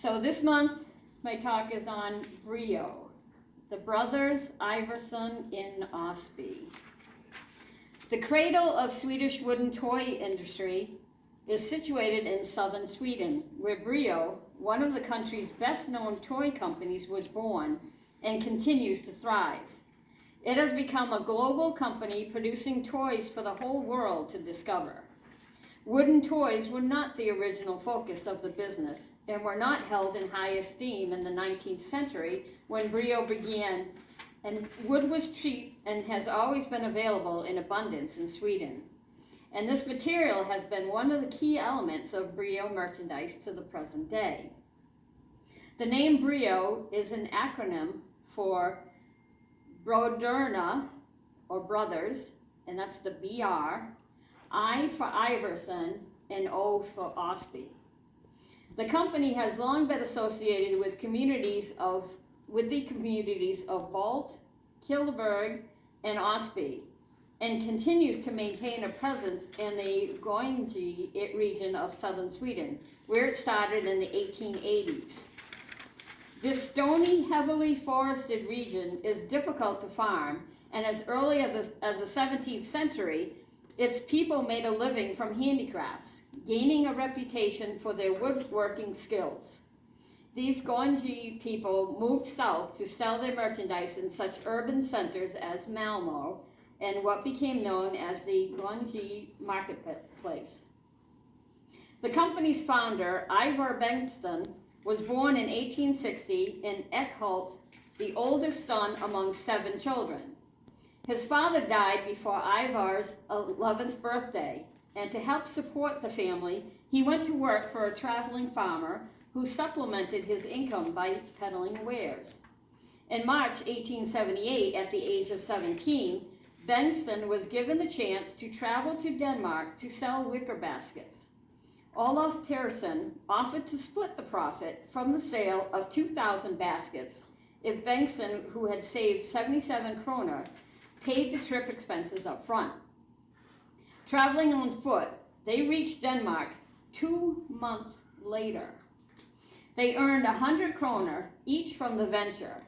So this month, my talk is on Brio, the brothers Iverson in Osby. The cradle of Swedish wooden toy industry is situated in southern Sweden, where Brio, one of the country's best-known toy companies, was born and continues to thrive. It has become a global company producing toys for the whole world to discover. Wooden toys were not the original focus of the business and were not held in high esteem in the 19th century when Brio began, and wood was cheap and has always been available in abundance in Sweden. And this material has been one of the key elements of Brio merchandise to the present day. The name Brio is an acronym for Bröderna, or brothers, and that's the BR, I for Iverson, and O for Osby. The company has long been associated with the communities of Bolt, Schultzberg, and Osby, and continues to maintain a presence in the Granddaughter region of southern Sweden, where it started in the 1880s. This stony, heavily forested region is difficult to farm, and as early as the 17th century, its people made a living from handicrafts, gaining a reputation for their woodworking skills. These Granddaughter people moved south to sell their merchandise in such urban centers as Malmö and what became known as the Granddaughter Marketplace. The company's founder, Ivar Bengtsson, was born in 1860 in Eckhult, the oldest son among 7 children. His father died before Ivar's 11th birthday, and to help support the family, he went to work for a traveling farmer who supplemented his income by peddling wares. In March 1878, at the age of 17, Bengtsson was given the chance to travel to Denmark to sell wicker baskets. Olaf Persson offered to split the profit from the sale of 2,000 baskets if Bengtsson, who had saved 77 kroner, paid the trip expenses up front. Traveling on foot, they reached Denmark 2 months later. They earned 100 kroner each from the venture.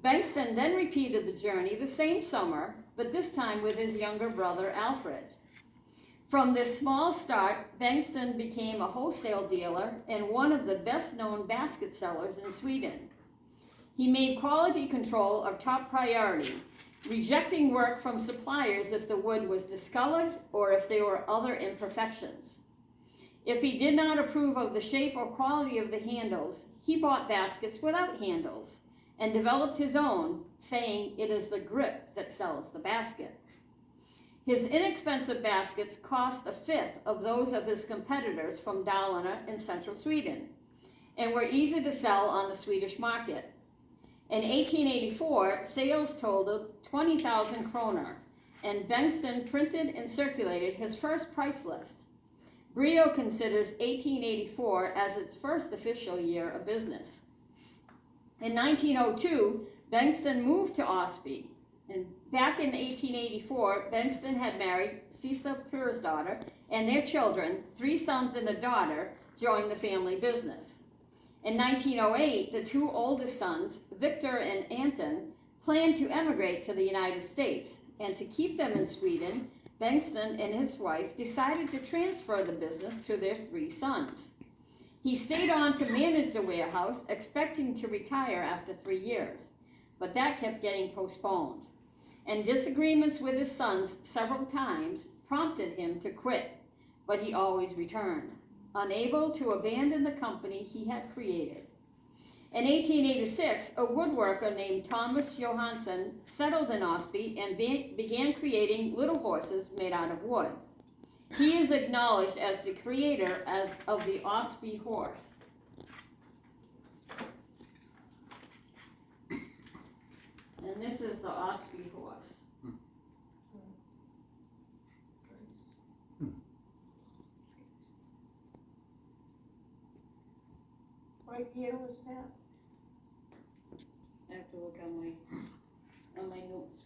Bengtsson then repeated the journey the same summer, but this time with his younger brother Alfred. From this small start, Bengtsson became a wholesale dealer and one of the best-known basket sellers in Sweden. He made quality control a top priority, rejecting work from suppliers if the wood was discolored or if there were other imperfections. If he did not approve of the shape or quality of the handles, he bought baskets without handles and developed his own, saying it is the grip that sells the basket. His inexpensive baskets cost 1/5 of those of his competitors from Dalarna in central Sweden and were easy to sell on the Swedish market. In 1884, sales totaled 20,000 kroner, and Bengtsson printed and circulated his first price list. Brio considers 1884 as its first official year of business. In 1902, Bengtsson moved to Osby, and back in 1884, Bengtsson had married Sisa Pursdottir, and their children, 3 sons and a daughter, joined the family business. In 1908, the 2 oldest sons, Victor and Anton, planned to emigrate to the United States, and to keep them in Sweden, Bengtsson and his wife decided to transfer the business to their 3 sons. He stayed on to manage the warehouse, expecting to retire after 3 years, but that kept getting postponed. And disagreements with his sons several times prompted him to quit, but he always returned, unable to abandon the company he had created. In 1886, a woodworker named Thomas Johansson settled in Osby and began creating little horses made out of wood. He is acknowledged as the creator of the Osby horse. And this is the Osby horse. What year was that? I have to look on my notes.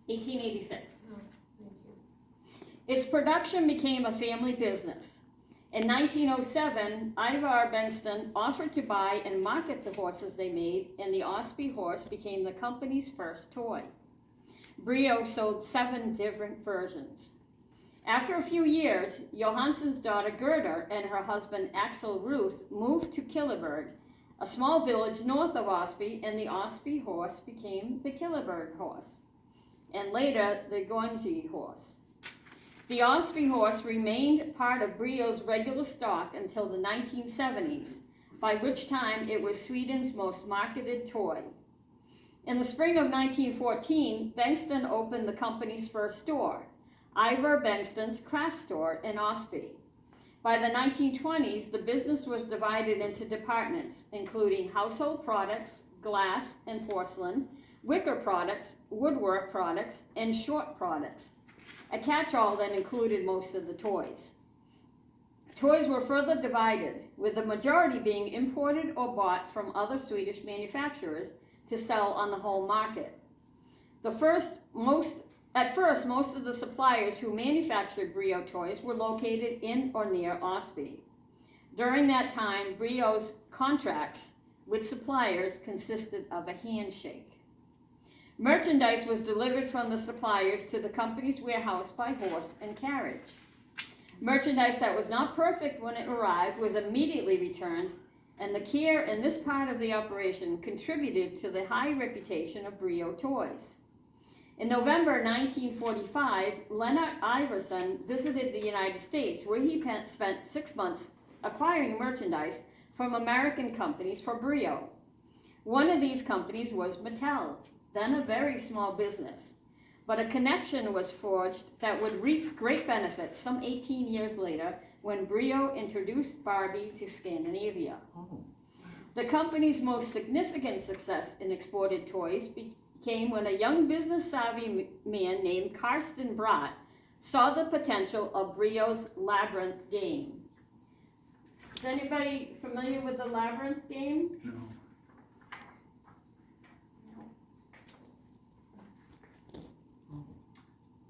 $1886. Oh, thank you. Its production became a family business. In 1907, Ivar Bengtsson offered to buy and market the horses they made, and the Osby horse became the company's first toy. Brio sold 7 different versions. After a few years, Johansson's daughter Gerda and her husband Axel Ruth moved to Killeberg, a small village north of Osby, and the Osby horse became the Killeberg horse, and later the Gonji horse. The Osby horse remained part of Brio's regular stock until the 1970s, by which time it was Sweden's most marketed toy. In the spring of 1914, Bengtsson opened the company's first store, Ivar Bengtsson's craft store in Osby. By the 1920s, the business was divided into departments, including household products, glass and porcelain, wicker products, woodwork products, and short products, a catch-all that included most of the toys. Toys were further divided, with the majority being imported or bought from other Swedish manufacturers to sell on the home market. At first, most of the suppliers who manufactured Brio toys were located in or near Osby. During that time, Brio's contracts with suppliers consisted of a handshake. Merchandise was delivered from the suppliers to the company's warehouse by horse and carriage. Merchandise that was not perfect when it arrived was immediately returned, and the care in this part of the operation contributed to the high reputation of Brio toys. In November 1945, Lennart Iverson visited the United States, where he spent 6 months acquiring merchandise from American companies for Brio. One of these companies was Mattel, then a very small business. But a connection was forged that would reap great benefits some 18 years later when Brio introduced Barbie to Scandinavia. The company's most significant success in exported toys came when a young business-savvy man named Karsten Bratt saw the potential of Brio's Labyrinth game. Is anybody familiar with the Labyrinth game? No.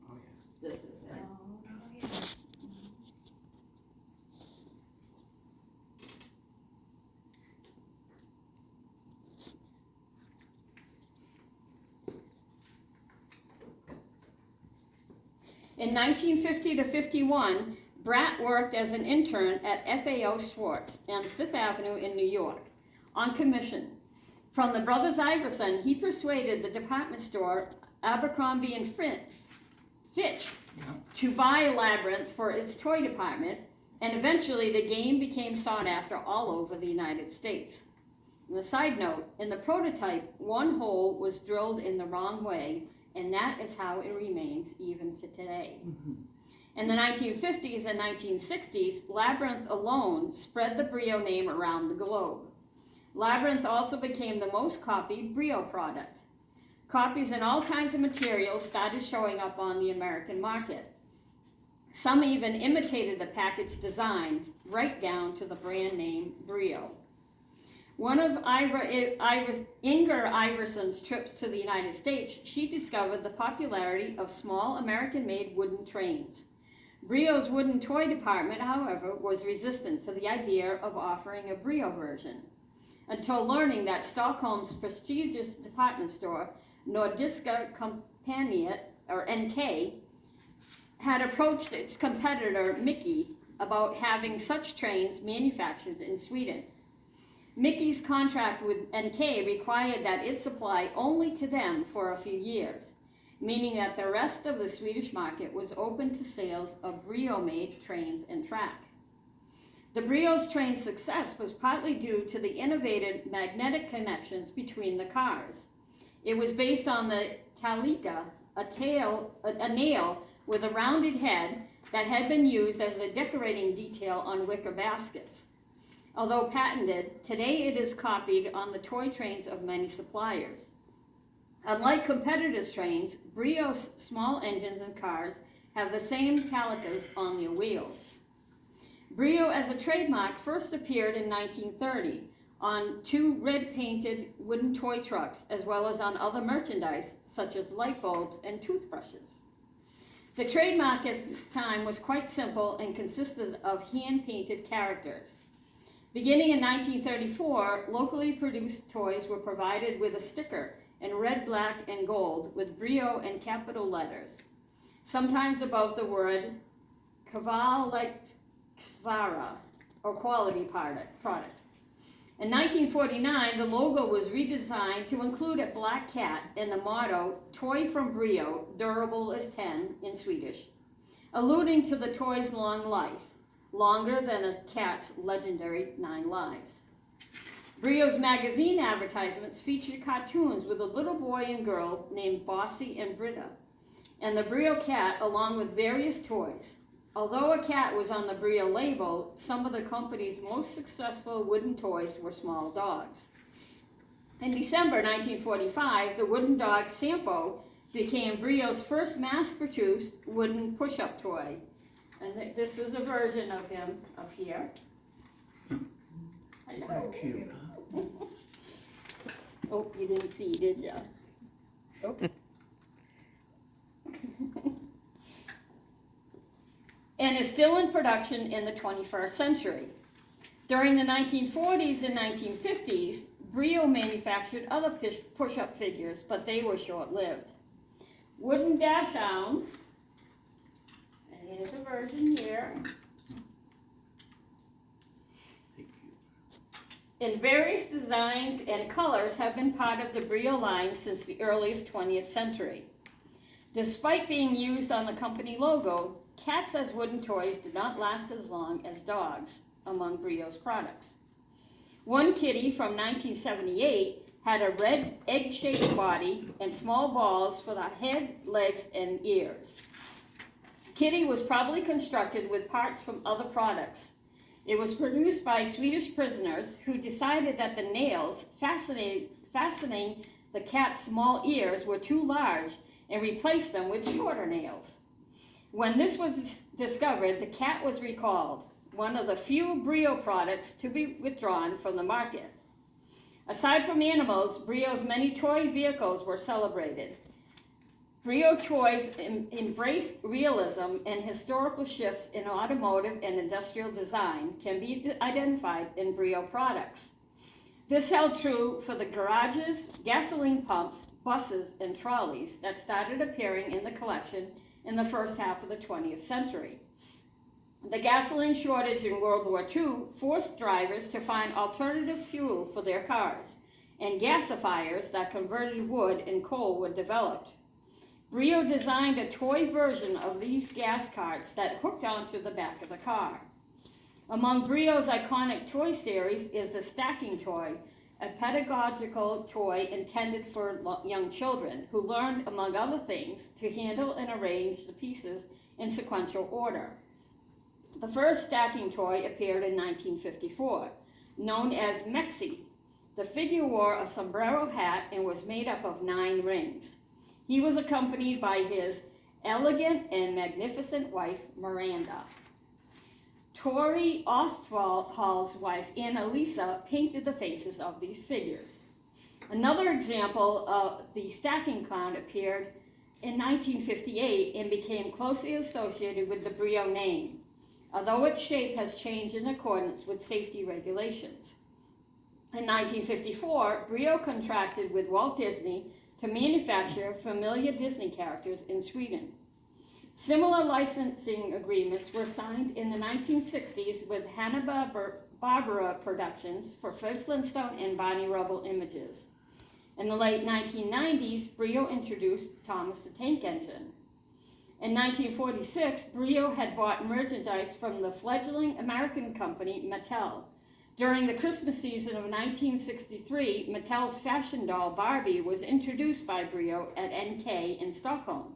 Oh, yes. This is it. In 1950 to 51, Bratt worked as an intern at FAO Schwartz on Fifth Avenue in New York on commission. From the brothers Iverson, he persuaded the department store Abercrombie and Fitch to buy Labyrinth for its toy department, and eventually the game became sought after all over the United States. On a side note, in the prototype, one hole was drilled in the wrong way, and that is how it remains even to today. In the 1950s and 1960s, Labyrinth alone spread the Brio name around the globe. Labyrinth also became the most copied Brio product. Copies in all kinds of materials started showing up on the American market. Some even imitated the package design, right down to the brand name Brio. One of Inger Iverson's trips to the United States, she discovered the popularity of small American-made wooden trains. Brio's wooden toy department, however, was resistant to the idea of offering a Brio version, until learning that Stockholm's prestigious department store, Nordiska Kompaniet, or NK, had approached its competitor, Mickey, about having such trains manufactured in Sweden. Mickey's contract with NK required that it supply only to them for a few years, meaning that the rest of the Swedish market was open to sales of Brio-made trains and track. The Brio's train success was partly due to the innovative magnetic connections between the cars. It was based on the talika, a nail with a rounded head that had been used as a decorating detail on wicker baskets. Although patented, today it is copied on the toy trains of many suppliers. Unlike competitors' trains, Brio's small engines and cars have the same talikas on their wheels. Brio as a trademark first appeared in 1930 on 2 red-painted wooden toy trucks, as well as on other merchandise such as light bulbs and toothbrushes. The trademark at this time was quite simple and consisted of hand-painted characters. Beginning in 1934, locally produced toys were provided with a sticker in red, black, and gold with Brio in capital letters, sometimes above the word Kvaletsvara, or quality product. In 1949, the logo was redesigned to include a black cat and the motto, "Toy from Brio, durable as 10" in Swedish, alluding to the toy's long life, longer than a cat's legendary 9 lives. Brio's magazine advertisements featured cartoons with a little boy and girl named Bossy and Britta, and the Brio cat along with various toys. Although a cat was on the Brio label, some of the company's most successful wooden toys were small dogs. In December 1945, the wooden dog Sampo became Brio's first mass-produced wooden push-up toy. And this was a version of him up here. Hello. How cute, huh? Oh, you didn't see, did ya? Oops. And is still in production in the 21st century. During the 1940s and 1950s, Brio manufactured other push-up figures, but they were short-lived. Wooden dash hounds, and here's a version here, in various designs and colors have been part of the Brio line since the earliest 20th century. Despite being used on the company logo, cats as wooden toys did not last as long as dogs among Brio's products. One kitty from 1978 had a red egg-shaped body and small balls for the head, legs, and ears. Kitty was probably constructed with parts from other products. It was produced by Swedish prisoners who decided that the nails fastening the cat's small ears were too large and replaced them with shorter nails. When this was discovered, the cat was recalled, one of the few Brio products to be withdrawn from the market. Aside from animals, Brio's many toy vehicles were celebrated. Brio toys embrace realism, and historical shifts in automotive and industrial design can be identified in Brio products. This held true for the garages, gasoline pumps, buses, and trolleys that started appearing in the collection in the first half of the 20th century. The gasoline shortage in World War II forced drivers to find alternative fuel for their cars, and gasifiers that converted wood and coal were developed. Brio designed a toy version of these gas carts that hooked onto the back of the car. Among Brio's iconic toy series is the stacking toy, a pedagogical toy intended for young children who learned, among other things, to handle and arrange the pieces in sequential order. The first stacking toy appeared in 1954, known as Mexi. The figure wore a sombrero hat and was made up of 9 rings. He was accompanied by his elegant and magnificent wife, Miranda. Tori Ostwald's wife, Annalisa, painted the faces of these figures. Another example of the stacking clown appeared in 1958 and became closely associated with the Brio name, although its shape has changed in accordance with safety regulations. In 1954, Brio contracted with Walt Disney to manufacture familiar Disney characters in Sweden. Similar licensing agreements were signed in the 1960s with Hanna-Barbera Productions for Fred Flintstone and Barney Rubble Images. In the late 1990s, Brio introduced Thomas the Tank Engine. In 1946, Brio had bought merchandise from the fledgling American company Mattel. During the Christmas season of 1963, Mattel's fashion doll Barbie was introduced by Brio at NK in Stockholm.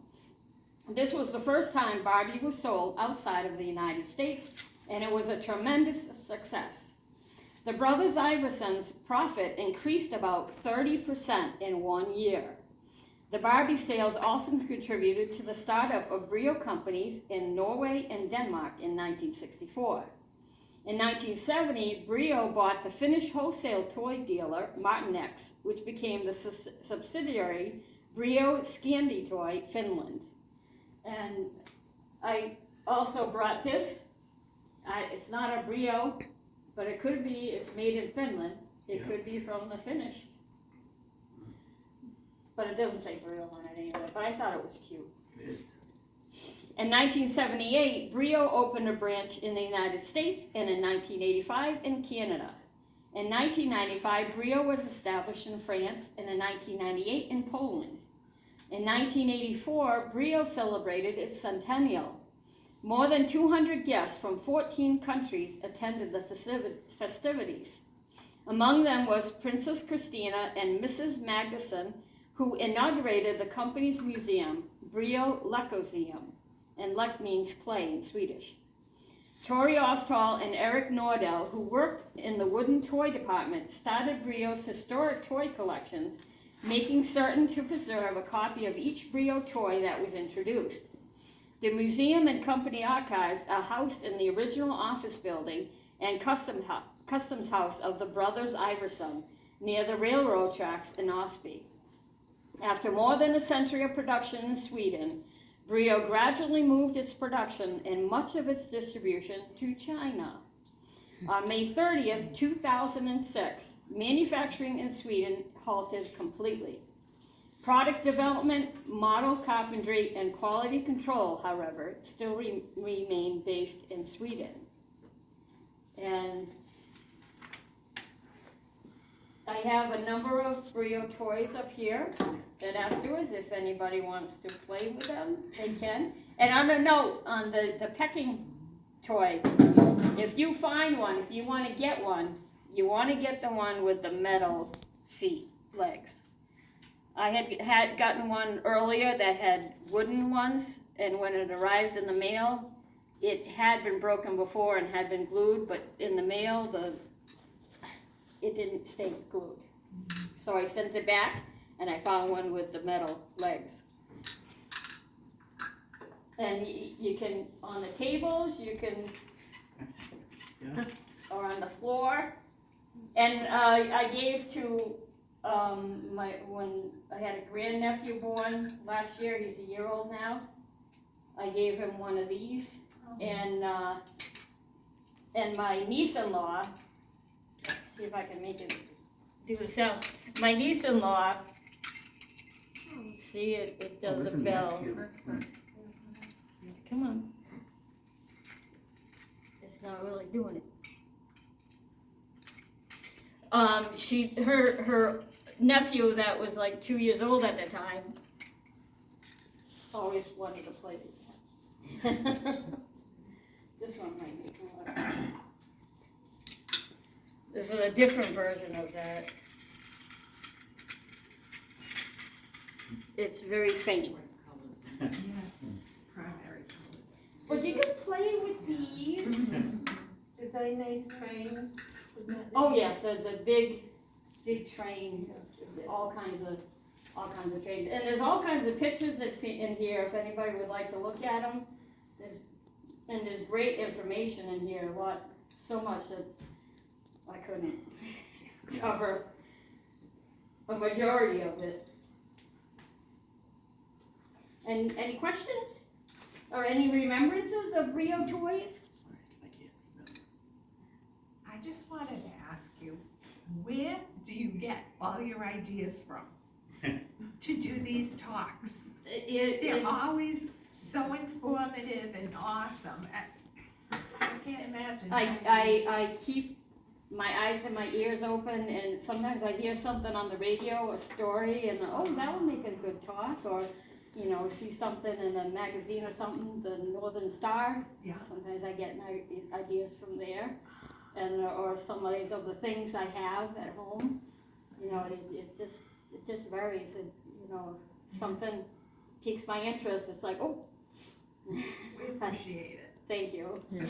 This was the first time Barbie was sold outside of the United States, and it was a tremendous success. The brothers Iverson's profit increased about 30% in 1 year. The Barbie sales also contributed to the startup of Brio companies in Norway and Denmark in 1964. In 1970, Brio bought the Finnish wholesale toy dealer Martinex, which became the subsidiary Brio Scanditoy Finland. And I also brought this. It's not a Brio, but it could be, it's made in Finland. It could be from the Finnish. But it doesn't say Brio on it anyway, but I thought it was cute. In 1978, Brio opened a branch in the United States, and in 1985 in Canada. In 1995, Brio was established in France, and in 1998 in Poland. In 1984, Brio celebrated its centennial. More than 200 guests from 14 countries attended the festivities. Among them was Princess Christina and Mrs. Magnuson, who inaugurated the company's museum, Brio Lekoseum, and Lek means clay in Swedish. Tori Ostall and Eric Nordell, who worked in the wooden toy department, started Brio's historic toy collections, making certain to preserve a copy of each Brio toy that was introduced. The museum and company archives are housed in the original office building and customs house of the brothers Iverson, near the railroad tracks in Osby. After more than a century of production in Sweden, Brio gradually moved its production and much of its distribution to China. On May 30th, 2006, manufacturing in Sweden halted completely. Product development, model carpentry, and quality control, however, still remain based in Sweden. And I have a number of Brio toys up here that afterwards, if anybody wants to play with them, they can. And on a note, on the pecking toy, if you find one, if you want to get one, you want to get the one with the metal legs. I had gotten one earlier that had wooden ones, and when it arrived in the mail, it had been broken before and had been glued, but in the mail, it didn't stay glued. So I sent it back, and I found one with the metal legs. And you can, on the tables, you can, or on the floor. And I gave to, when I had a grandnephew born last year, he's a year old now, I gave him one of these. And my niece-in-law, see if I can make it do the sound. My niece-in-law, see it does a bell. Come on. It's not really doing it. Her nephew that was like 2 years old at the time always wanted to play with that. This one might make more. This is a different version of that. It's very faint. Yes, primary colors. But you can play with these. Did they name trains? Oh yes, there's a big train, all kinds of trains, and there's all kinds of pictures in here. If anybody would like to look at them, there's great information in here. So much that I couldn't cover a majority of it. And any questions or any remembrances of Brio toys? I just wanted to ask you, where do you get all your ideas from to do these talks? They're always so informative and awesome. I can't imagine. I keep my eyes and my ears open, and sometimes I hear something on the radio, a story, and oh, that would make a good talk, or see something in a magazine or something, the Northern Star. Yeah. Sometimes I get ideas from there, and or some of the things I have at home. It just varies. Something piques my interest. It's like, oh. We appreciate it. Thank you. Yeah.